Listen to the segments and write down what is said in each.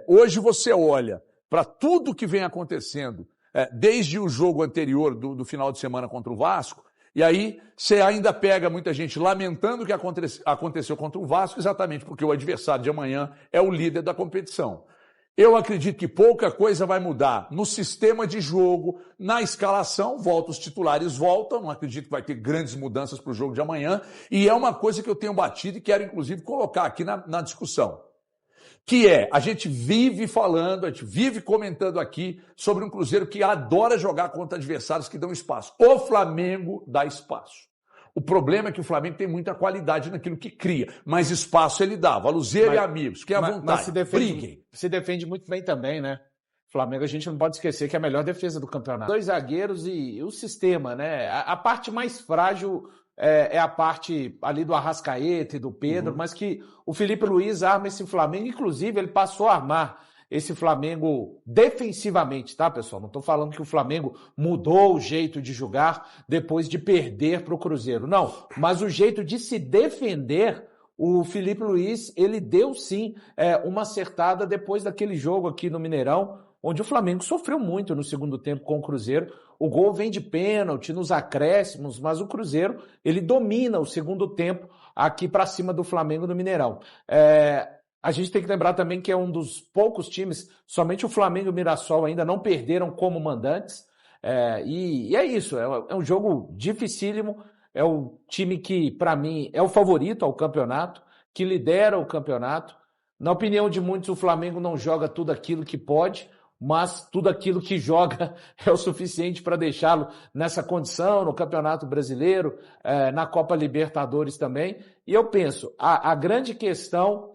Hoje você olha para tudo que vem acontecendo, desde o jogo anterior do final de semana contra o Vasco, e aí você ainda pega muita gente lamentando o que aconteceu contra o Vasco, exatamente porque o adversário de amanhã é o líder da competição. Eu acredito que pouca coisa vai mudar no sistema de jogo, na escalação, os titulares voltam, não acredito que vai ter grandes mudanças para o jogo de amanhã, e é uma coisa que eu tenho batido e quero inclusive colocar aqui na discussão, que a gente vive falando, a gente vive comentando aqui sobre um Cruzeiro que adora jogar contra adversários que dão espaço. O Flamengo dá espaço. O problema é que o Flamengo tem muita qualidade naquilo que cria, mas espaço ele dá. Valuzeiro e amigos, que é à vontade, mas briguem. Se defende muito bem também, né? O Flamengo, a gente não pode esquecer que é a melhor defesa do campeonato. 2 zagueiros e o sistema, né? A parte mais frágil é a parte ali do Arrascaeta e do Pedro, mas que o Felipe Luiz arma esse Flamengo, inclusive ele passou a armar esse Flamengo defensivamente, tá, pessoal? Não estou falando que o Flamengo mudou o jeito de jogar depois de perder para o Cruzeiro, não. Mas o jeito de se defender, o Felipe Luiz, ele deu sim uma acertada depois daquele jogo aqui no Mineirão, onde o Flamengo sofreu muito no segundo tempo com o Cruzeiro. O gol vem de pênalti, nos acréscimos, mas o Cruzeiro, ele domina o segundo tempo aqui para cima do Flamengo no Mineirão. A gente tem que lembrar também que é um dos poucos times, somente o Flamengo e o Mirassol ainda não perderam como mandantes. E é isso, é um jogo dificílimo, é o time que, para mim, é o favorito ao campeonato, que lidera o campeonato. Na opinião de muitos, o Flamengo não joga tudo aquilo que pode, mas tudo aquilo que joga é o suficiente para deixá-lo nessa condição, no Campeonato Brasileiro, na Copa Libertadores também. E eu penso, a grande questão,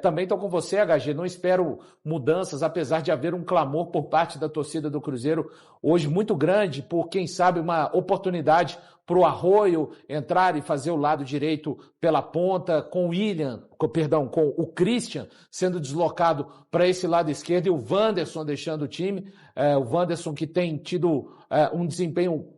também estou com você, HG, não espero mudanças, apesar de haver um clamor por parte da torcida do Cruzeiro hoje muito grande, por quem sabe uma oportunidade para o Arroio entrar e fazer o lado direito pela ponta, com o Christian sendo deslocado para esse lado esquerdo e o Wanderson deixando o time. O Wanderson que tem tido um desempenho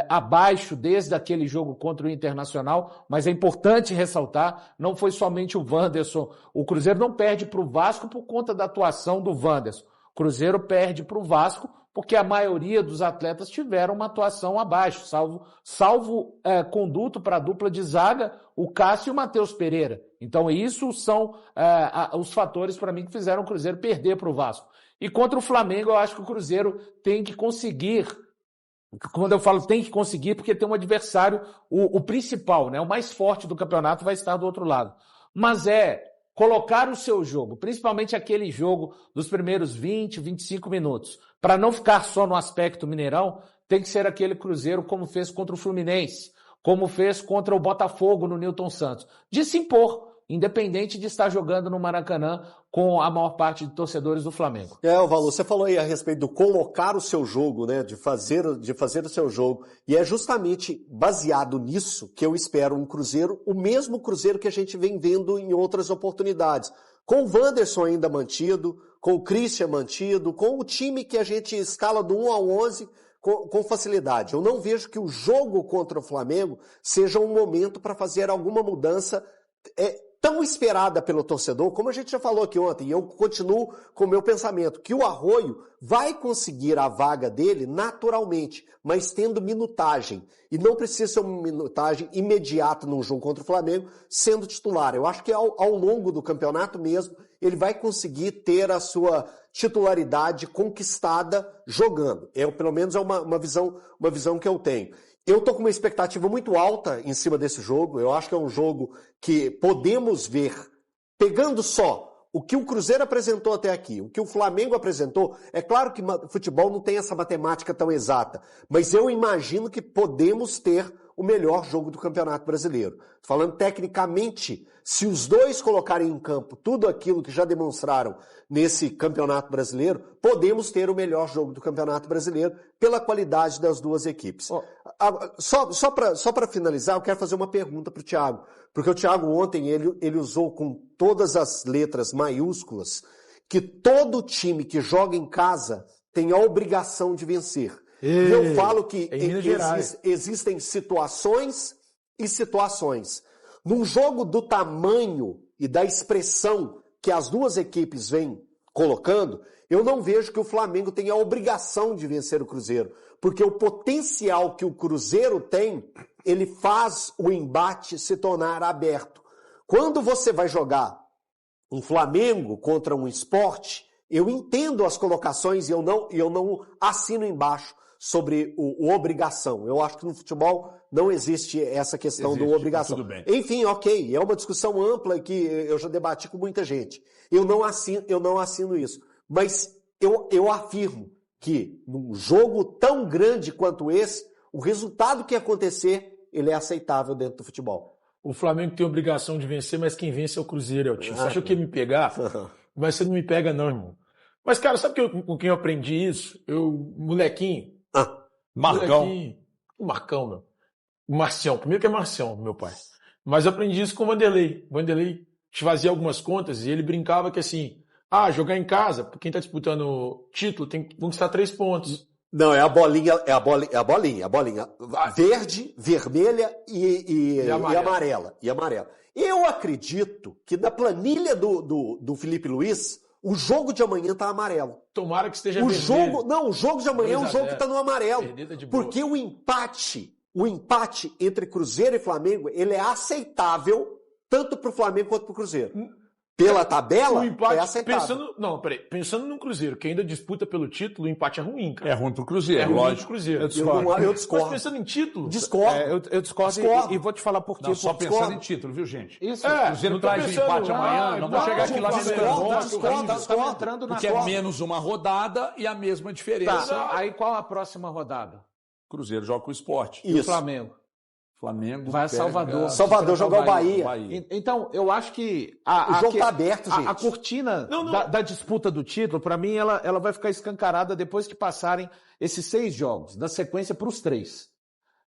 abaixo desde aquele jogo contra o Internacional, mas é importante ressaltar, não foi somente o Wanderson. O Cruzeiro não perde para o Vasco por conta da atuação do Wanderson. O Cruzeiro perde para o Vasco porque a maioria dos atletas tiveram uma atuação abaixo, salvo conduto para a dupla de zaga, o Cássio e o Matheus Pereira. Então isso são os fatores para mim que fizeram o Cruzeiro perder para o Vasco. E contra o Flamengo eu acho que o Cruzeiro tem que conseguir, quando eu falo tem que conseguir, porque tem um adversário, o principal, né, o mais forte do campeonato vai estar do outro lado. Mas colocar o seu jogo, principalmente aquele jogo dos primeiros 20, 25 minutos, para não ficar só no aspecto Mineirão, tem que ser aquele Cruzeiro como fez contra o Fluminense, como fez contra o Botafogo no Newton Santos, de se impor, independente de estar jogando no Maracanã com a maior parte de torcedores do Flamengo. Valor, você falou aí a respeito do colocar o seu jogo, né, de fazer o seu jogo, e é justamente baseado nisso que eu espero um Cruzeiro, o mesmo Cruzeiro que a gente vem vendo em outras oportunidades, com o Wanderson ainda mantido, com o Christian mantido, com o time que a gente escala do 1 ao 11 com facilidade. Eu não vejo que o jogo contra o Flamengo seja um momento para fazer alguma mudança tão esperada pelo torcedor, como a gente já falou aqui ontem, e eu continuo com o meu pensamento, que o Arroio vai conseguir a vaga dele naturalmente, mas tendo minutagem. E não precisa ser uma minutagem imediata num jogo contra o Flamengo, sendo titular. Eu acho que ao longo do campeonato mesmo, ele vai conseguir ter a sua titularidade conquistada jogando. Pelo menos é uma visão que eu tenho. Eu tô com uma expectativa muito alta em cima desse jogo. Eu acho que é um jogo que podemos ver, pegando só o que o Cruzeiro apresentou até aqui, o que o Flamengo apresentou. É claro que futebol não tem essa matemática tão exata, mas eu imagino que podemos ter o melhor jogo do Campeonato Brasileiro. Falando tecnicamente, se os dois colocarem em campo tudo aquilo que já demonstraram nesse Campeonato Brasileiro, podemos ter o melhor jogo do Campeonato Brasileiro pela qualidade das duas equipes. Só para finalizar, eu quero fazer uma pergunta para o Thiago, porque o Thiago ontem ele usou com todas as letras maiúsculas que todo time que joga em casa tem a obrigação de vencer. E eu falo que existem situações e situações. Num jogo do tamanho e da expressão que as duas equipes vêm colocando, eu não vejo que o Flamengo tenha a obrigação de vencer o Cruzeiro, porque o potencial que o Cruzeiro tem, ele faz o embate se tornar aberto. Quando você vai jogar um Flamengo contra um Sport, eu entendo as colocações e eu não assino embaixo sobre o obrigação. Eu acho que no futebol não existe essa questão do obrigação. Tudo bem. Enfim, ok, é uma discussão ampla que eu já debati com muita gente. Eu não assino isso. Mas eu afirmo que num jogo tão grande quanto esse, o resultado que acontecer, ele é aceitável dentro do futebol. O Flamengo tem a obrigação de vencer, mas quem vence é o Cruzeiro, Eltinho. Você achou que ia me pegar? Mas você não me pega não, irmão. Mas, cara, sabe com quem eu aprendi isso? Molequinho. Marcão. O Marcão, meu. O Marcião. Primeiro que é Marcião, meu pai. Mas eu aprendi isso com o Vanderlei. O Vanderlei fazia algumas contas e ele brincava que assim, jogar em casa, quem tá disputando o título tem que conquistar 3 pontos. Não, é a bolinha. Verde, vermelha e amarela. Eu acredito que na planilha do Felipe Luiz, o jogo de amanhã tá amarelo. Tomara que esteja o jogo de amanhã é um jogo que tá no amarelo. Porque o empate entre Cruzeiro e Flamengo, ele é aceitável tanto pro Flamengo quanto pro Cruzeiro. Pela tabela, o empate, é aceitável. Pensando no Cruzeiro, que ainda disputa pelo título, o empate é ruim, cara. É ruim pro Cruzeiro, é ruim lógico. Pro Cruzeiro. Eu discordo. Mas pensando em título... Eu discordo. E vou te falar por quê. Não, só pensando em título, viu, gente? Isso. O Cruzeiro traz o empate amanhã, não vou chegar aqui lá entrando na porque é menos uma rodada e a mesma diferença. Tá. Aí qual a próxima rodada? Cruzeiro joga com o Sport. E o Flamengo? Flamengo vai a Salvador. Salvador jogar o Bahia. Então, eu acho que o jogo está aberto, gente. A cortina da disputa do título, para mim, ela vai ficar escancarada depois que passarem esses 6 jogos, da sequência para os 3.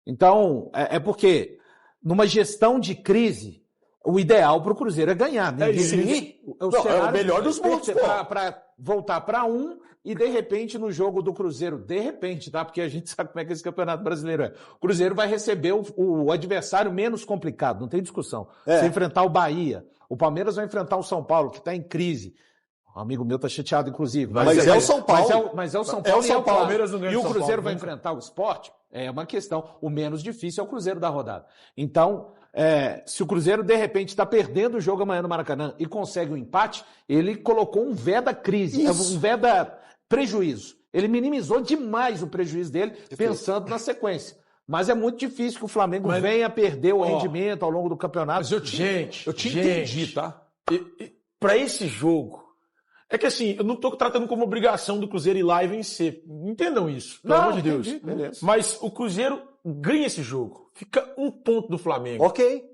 Então, é porque numa gestão de crise, o ideal para o Cruzeiro é ganhar. É o melhor dos mundos. Para voltar para 1 e, de repente, no jogo do Cruzeiro, de repente, tá? Porque a gente sabe como é que esse Campeonato Brasileiro é. O Cruzeiro vai receber o adversário menos complicado, não tem discussão. Você enfrentar o Bahia, o Palmeiras vai enfrentar o São Paulo, que está em crise. Um amigo meu está chateado, inclusive. Mas é o São Paulo. Mas é o São Paulo. É o São Paulo. E o Cruzeiro vai enfrentar o Sport? É uma questão. O menos difícil é o Cruzeiro da rodada. Então, se o Cruzeiro, de repente, está perdendo o jogo amanhã no Maracanã e consegue um empate, ele colocou um veda crise, um veda prejuízo. Ele minimizou demais o prejuízo dele, pensando na sequência. Mas é muito difícil que o Flamengo venha perder o rendimento ao longo do campeonato. Mas eu te entendi, tá? Para esse jogo, é que assim, eu não estou tratando como obrigação do Cruzeiro ir lá e vencer. Entendam isso, pelo amor de Deus. Beleza. Mas o Cruzeiro ganha esse jogo. Fica 1 ponto do Flamengo. Ok.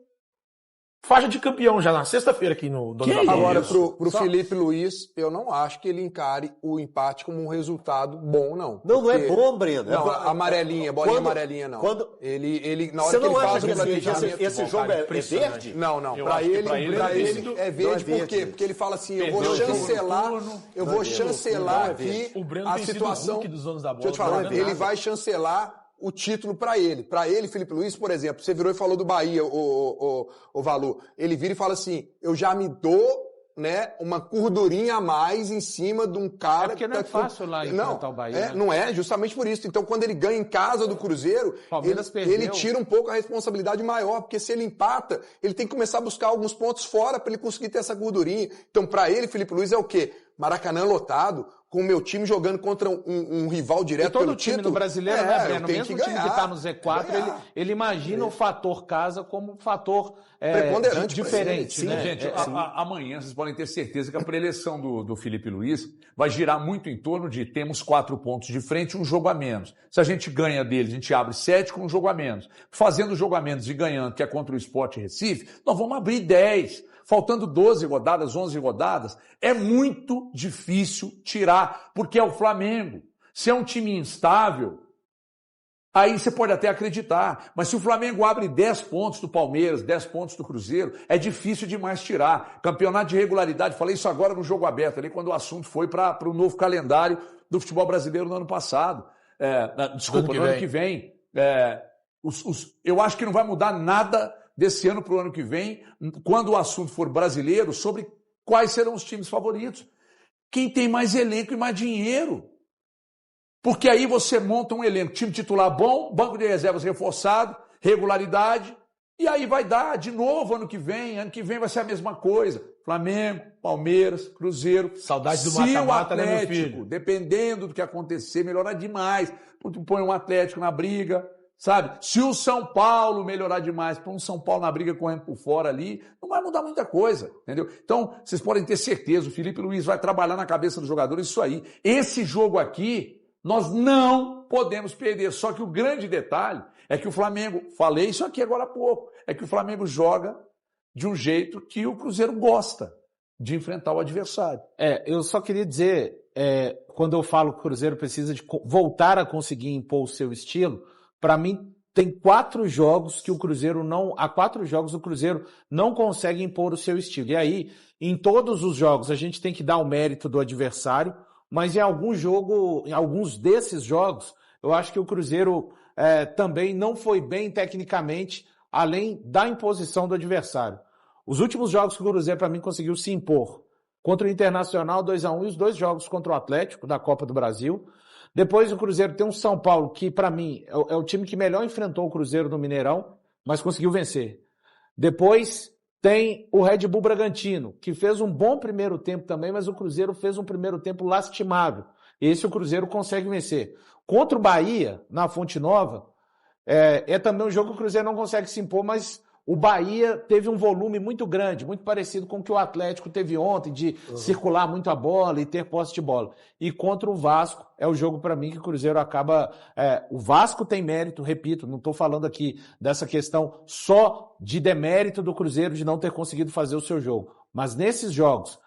Faixa de campeão já na sexta-feira aqui no Dono da Bola. Agora, pro Felipe Luiz, eu não acho que ele encare o empate como um resultado bom, não. Não é bom, Breno. Não, amarelinha, bolinha amarelinha, não. Ele, na hora você que ele não faz acha o que planejamento... esse jogo é verde? Não. Pra ele é verde por quê? Porque ele fala assim, eu vou chancelar aqui a situação... Dos donos da bola. Deixa eu te falar, ele vai chancelar o título para ele. Para ele, Felipe Luiz, por exemplo, você virou e falou do Bahia, o Valu. Ele vira e fala assim, eu já me dou, né, uma gordurinha a mais em cima de um cara... porque não é fácil lá enfrentar o Bahia. Né? Não é, justamente por isso. Então, quando ele ganha em casa do Cruzeiro, ele tira um pouco a responsabilidade maior, porque se ele empata, ele tem que começar a buscar alguns pontos fora para ele conseguir ter essa gordurinha. Então, para ele, Felipe Luiz, é o quê? Maracanã lotado, com o meu time jogando contra um rival direto pelo título. Todo time no brasileiro, né, Breno? Mesmo que o time que está no Z4, ele imagina o fator casa como um fator preponderante diferente. Sim, né? gente, amanhã vocês podem ter certeza que a preleção do Felipe Luiz vai girar muito em torno de temos 4 pontos de frente e um jogo a menos. Se a gente ganha dele, a gente abre 7 com um jogo a menos. Fazendo o jogo a menos e ganhando, que é contra o Sport Recife, nós vamos abrir 10. Faltando 12 rodadas, 11 rodadas, é muito difícil tirar, porque é o Flamengo. Se é um time instável, aí você pode até acreditar. Mas se o Flamengo abre 10 pontos do Palmeiras, 10 pontos do Cruzeiro, é difícil demais tirar. Campeonato de regularidade, falei isso agora no Jogo Aberto, ali quando o assunto foi para o novo calendário do futebol brasileiro no ano passado. No ano que vem. Eu acho que não vai mudar nada desse ano para o ano que vem, quando o assunto for brasileiro, sobre quais serão os times favoritos. quem tem mais elenco e mais dinheiro. Porque aí você monta um elenco, time titular bom, banco de reservas reforçado, regularidade, e aí vai dar de novo ano que vem vai ser a mesma coisa. Flamengo, Palmeiras, Cruzeiro. Saudade do mata-mata, né, meu filho? Dependendo do que acontecer, melhorar demais. Põe um Atlético na briga, sabe? Se o São Paulo melhorar demais, põe um São Paulo na briga correndo por fora ali, não vai mudar muita coisa, entendeu? Então, vocês podem ter certeza, o Felipe Luiz vai trabalhar na cabeça dos jogadores isso aí. Esse jogo aqui, nós não podemos perder. Só que o grande detalhe é que o Flamengo, falei isso aqui agora há pouco, é que o Flamengo joga de um jeito que o Cruzeiro gosta de enfrentar o adversário. Eu só queria dizer, quando eu falo que o Cruzeiro precisa de voltar a conseguir impor o seu estilo, para mim tem 4 jogos que o Cruzeiro há 4 jogos o Cruzeiro não consegue impor o seu estilo. E aí, em todos os jogos, a gente tem que dar o mérito do adversário, mas em alguns desses jogos, eu acho que o Cruzeiro também não foi bem tecnicamente, além da imposição do adversário. Os últimos jogos que o Cruzeiro, para mim, conseguiu se impor. Contra o Internacional, 2-1, e os 2 jogos contra o Atlético, da Copa do Brasil. Depois o Cruzeiro tem um São Paulo, que para mim é o time que melhor enfrentou o Cruzeiro no Mineirão, mas conseguiu vencer. Depois tem o Red Bull Bragantino, que fez um bom primeiro tempo também, mas o Cruzeiro fez um primeiro tempo lastimável. Esse o Cruzeiro consegue vencer. Contra o Bahia, na Fonte Nova, é também um jogo que o Cruzeiro não consegue se impor, mas o Bahia teve um volume muito grande, muito parecido com o que o Atlético teve ontem, de circular muito a bola e ter posse de bola. E contra o Vasco, é o jogo para mim que o Cruzeiro acaba... o Vasco tem mérito, repito, não estou falando aqui dessa questão só de demérito do Cruzeiro de não ter conseguido fazer o seu jogo. Mas nesses jogos,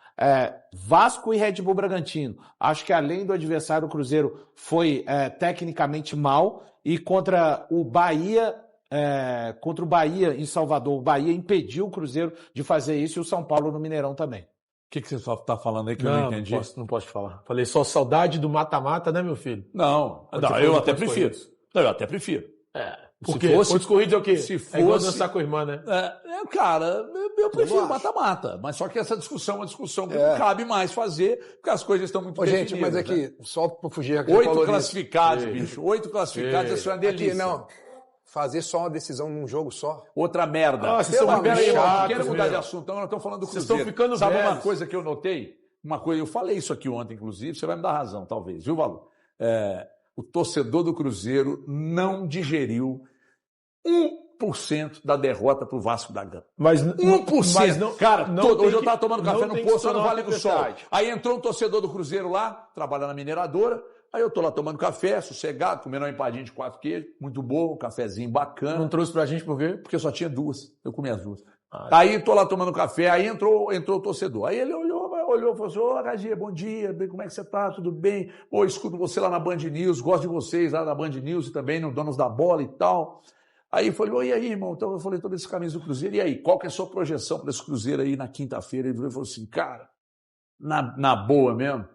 Vasco e Red Bull Bragantino, acho que além do adversário, o Cruzeiro foi tecnicamente mal, e contra o Bahia em Salvador, o Bahia impediu o Cruzeiro de fazer isso, e o São Paulo no Mineirão também. O que você só está falando aí que eu não entendi? Não posso falar. Falei só saudade do mata-mata, né, meu filho? Eu até prefiro. Eu até prefiro. Porque pontos corridos é o quê? Se fosse, é igual dançar com a irmã, né? Cara, eu prefiro mata-mata. Mas só que essa discussão é uma discussão que não cabe mais fazer, porque as coisas estão muito definidas. Gente, mas aqui, só para fugir aqui. 8 classificados, bicho. 8 classificados, isso é uma delícia. Aqui, não. Fazer só uma decisão num jogo só. Outra merda. Vocês estão ficando chatos. Quero mudar de assunto, então nós estamos falando do Cruzeiro. Vocês estão ficando Sabe velhos. uma coisa que eu notei? Eu falei isso aqui ontem, inclusive, você vai me dar razão, talvez, viu, Valor? O torcedor do Cruzeiro não digeriu 1% da derrota pro Vasco da Gama. 1%. Mas não, cara, hoje eu estava tomando café no posto, eu não vale Vale do Sol. Aí entrou um torcedor do Cruzeiro lá, trabalha na mineradora. Aí eu tô lá tomando café, sossegado, comendo uma empadinha de 4 queijos, muito bom, um cafezinho bacana. Não trouxe pra gente por quê? Porque só tinha 2, eu comi as 2. Aí tô lá tomando café, aí entrou o torcedor. Aí ele olhou e falou assim, Radia, bom dia, como é que você tá? Tudo bem? Escuto você lá na Band News, gosto de vocês lá na Band News e também no Donos da Bola e tal. Aí eu falei, e aí, irmão? Então eu falei, todo esse caminho do Cruzeiro, e aí, qual que é a sua projeção para esse Cruzeiro aí na quinta-feira? Ele falou assim, cara, na boa mesmo,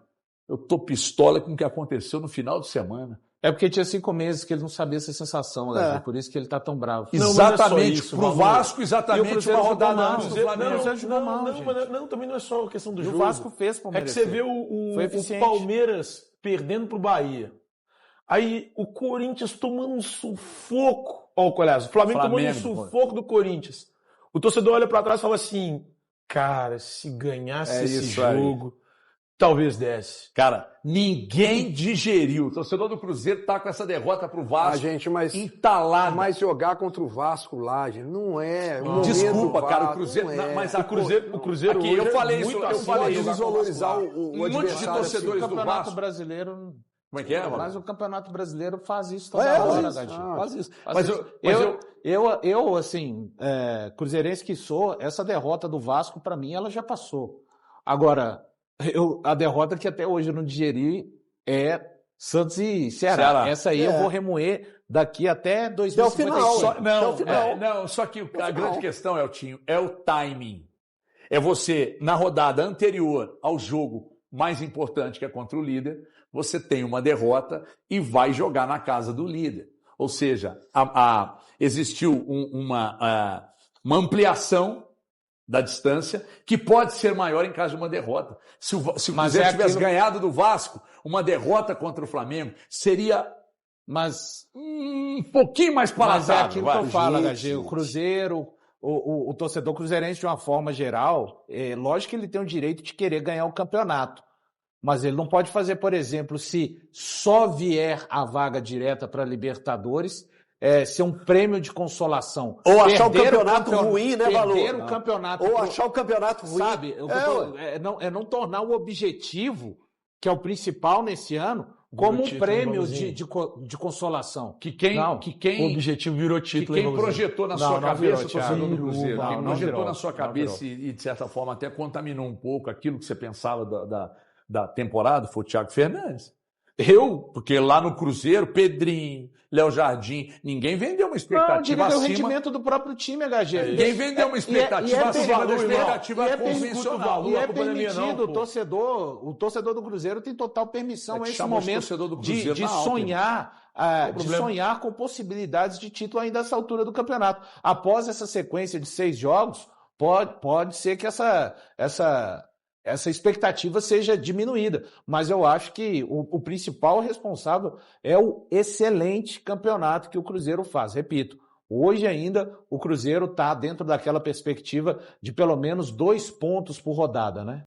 eu tô pistola com o que aconteceu no final de semana. É porque tinha 5 meses que ele não sabia essa sensação, né? Por isso que ele tá tão bravo. Exatamente, pro Vasco, exatamente uma rodada antes do Flamengo. Não, também não é só a questão do jogo. O Vasco fez pra merecer. É que você vê o Palmeiras perdendo pro Bahia. Aí o Corinthians tomando um sufoco. Aliás, o Flamengo tomando um sufoco do Corinthians. O torcedor olha pra trás e fala assim, cara, se ganhasse esse jogo... Talvez desse. Cara, ninguém digeriu. O torcedor do Cruzeiro tá com essa derrota pro Vasco entalado. Mas jogar contra o Vasco lá, gente, não é. Desculpa, cara, o Cruzeiro... Mas o Cruzeiro aqui, eu falei isso, desvalorizar o monte de torcedores do Vasco. Brasileiro... Como é que é, Mas o Campeonato Brasileiro faz isso toda hora, Gadinho. Faz isso. Eu, assim, cruzeirense que sou, essa derrota do Vasco, pra mim, ela já passou. Agora... a derrota que até hoje eu não digeri é Santos e Ceará. Essa aí eu vou remoer daqui até 2055. Só que a grande questão, Eltinho, é o timing. É você, na rodada anterior ao jogo mais importante, que é contra o líder, você tem uma derrota e vai jogar na casa do líder. Ou seja, existiu uma ampliação da distância, que pode ser maior em caso de uma derrota. Se o Cruzeiro tivesse ganhado do Vasco, uma derrota contra o Flamengo seria um pouquinho mais palatável. Mas é aquilo que eu falo, HG, o Cruzeiro, o torcedor cruzeirense de uma forma geral, lógico que ele tem o direito de querer ganhar o campeonato, mas ele não pode fazer, por exemplo, se só vier a vaga direta para Libertadores, ser um prêmio de consolação. Ou achar o campeonato ruim, né, Balu? Perder o campeonato. Ou achar o campeonato ruim. Sabe, não tornar o objetivo, que é o principal nesse ano, como um prêmio de consolação. O objetivo virou título. Que quem projetou na sua cabeça o torcedor do Cruzeiro, quem projetou na sua cabeça e, de certa forma, até contaminou um pouco aquilo que você pensava da temporada, foi o Thiago Fernandes. Porque lá no Cruzeiro, Pedrinho, Léo Jardim, ninguém vendeu uma expectativa acima... o rendimento do próprio time, HG. Ninguém vendeu uma expectativa acima da expectativa convencional. E é permitido, o torcedor do Cruzeiro tem total permissão nesse momento de sonhar com possibilidades de título ainda nessa altura do campeonato. Após essa sequência de 6 jogos, pode ser que essa expectativa seja diminuída, mas eu acho que o principal responsável é o excelente campeonato que o Cruzeiro faz. Repito, hoje ainda o Cruzeiro está dentro daquela perspectiva de pelo menos 2 pontos por rodada, né?